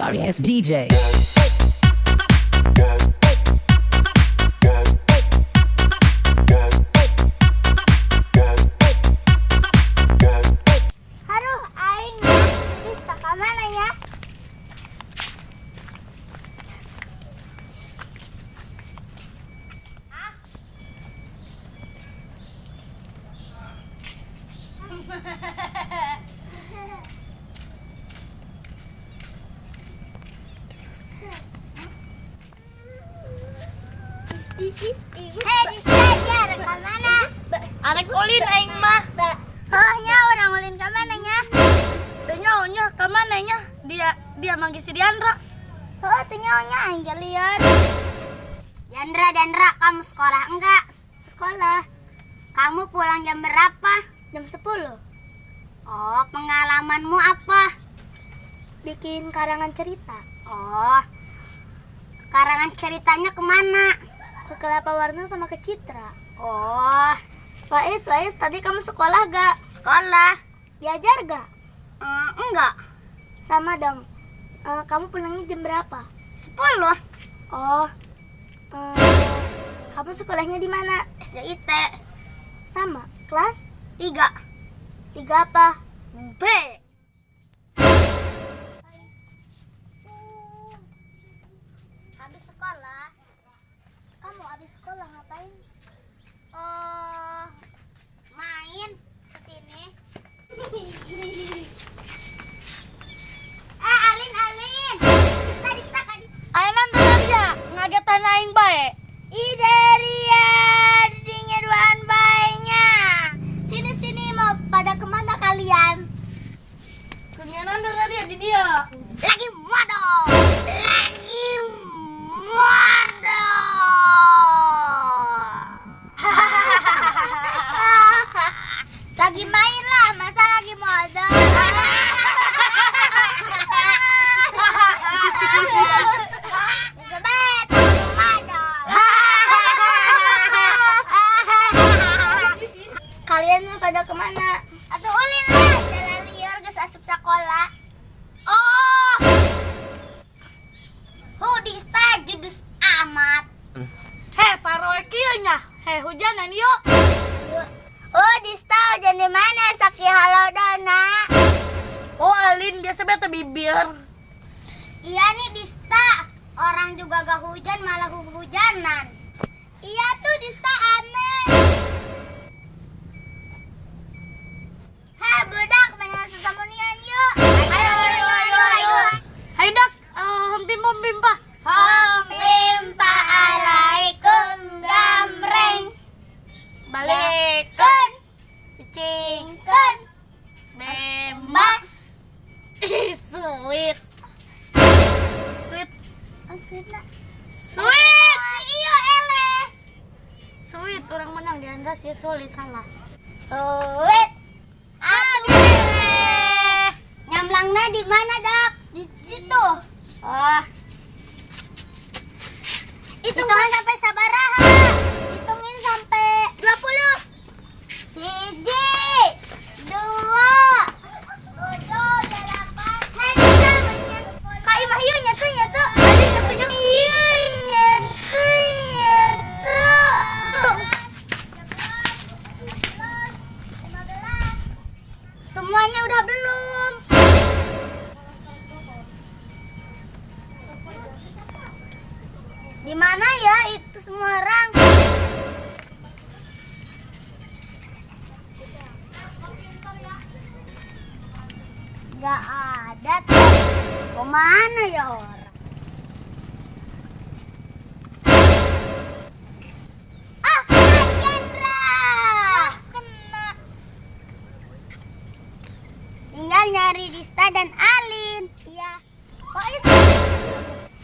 sorry ass DJ. Aduh, aing bisa ke mana ya? Disajar ke mana? Arek ulin aing mah. Oh, nya orang ulin ke mana nya? Nya ka mana nya? Dia manggil si Diandra. Oh, nya aing lihat. Dandra, kamu sekolah enggak? Sekolah. Kamu pulang jam berapa? Jam 10. Oh, pengalamanmu apa? Bikin karangan cerita. Oh, karangan ceritanya kemana? Ke Kelapa Warna sama ke Citra. Oh, Faiz, tadi kamu sekolah gak? sekolah. Diajar gak? Enggak. Sama dong. Kamu pulangnya jam berapa? 10. Oh, kamu sekolahnya di mana? SDIT Sama, kelas 3 apa? B. Habis sekolah. Kamu habis sekolah ngapain? Main kesini. Alin. Dista kan. Ayo nonton aja, ngagetan aing bae. Ideria didinya duaan bayinya. Sini mau pada kemana kalian? Dunia nonton dia di dia. Lagi modal. Lagi main lah, masa lagi modal? Sobat, modal. Kalian mau pada kemana? Atuh ulin lah, jalan liar geus asup sekolah. Oh, Dista judes amat. Paroe kieu nya. Hujanan yuk. Oh, Dista hujan di mana? Saki halodona. Oh, Alin biasa bete bibir. Iya nih Dista, orang juga gak hujan malah hujanan. Iya tuh Dista aneh. Hei budak, main sesamunian yuk. Ayo. Hai dak, hempim pa. Hom impa alaikum gamreng. Balik. Kun, Cicing. kun, Bebas. Ih, sweet. Sweet. Si iyo ele. Sweet, orang menang di Andra sih sulit salah. Suit. Aduh. Nyamlangnya di mana, Dak? Di situ. Oh. Hitungan sampai sabaraha? Hitungin sampai 20. Hiji, 2, 7, 8. Hei, bisa mainan. Kak Imah yuk nyatu. Aduh, nyatu. Semuanya udah belum? Di mana ya itu semua orang? Gak ada tuh. Kemana ya orang? Chandra. Kena. Tinggal nyari Dista dan Alin. Iya. Oh, itu.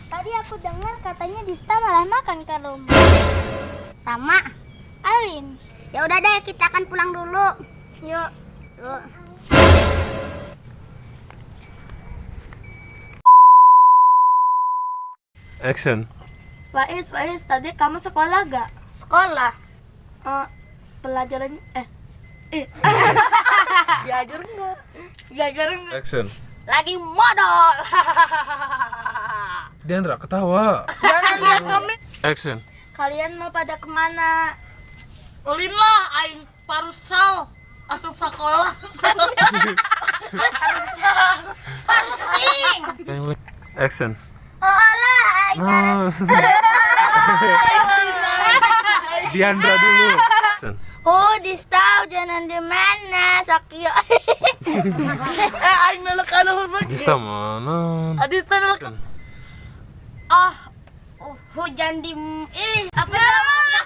Tadi aku dengar katanya Dista malah makan ke rumah Sama. Alin. Ya udah deh, kita akan pulang dulu. Yuk. Yuk. Action. Faiz, tadi kamu sekolah gak? Sekolah. Pelajaran diajar enggak? Action. lagi modal. Diandra ketawa. Jangan lihat kami. Action. Kalian mau pada kemana? Ulin lah, aing parusal asup sekolah. Parusing. Action. Oh alah, Diandra dulu. Action. Oh, Dista hujanan di mana? Sakio. Aing nalek anu begitu. Dista mana? Adista nalek. hujan di apa namanya?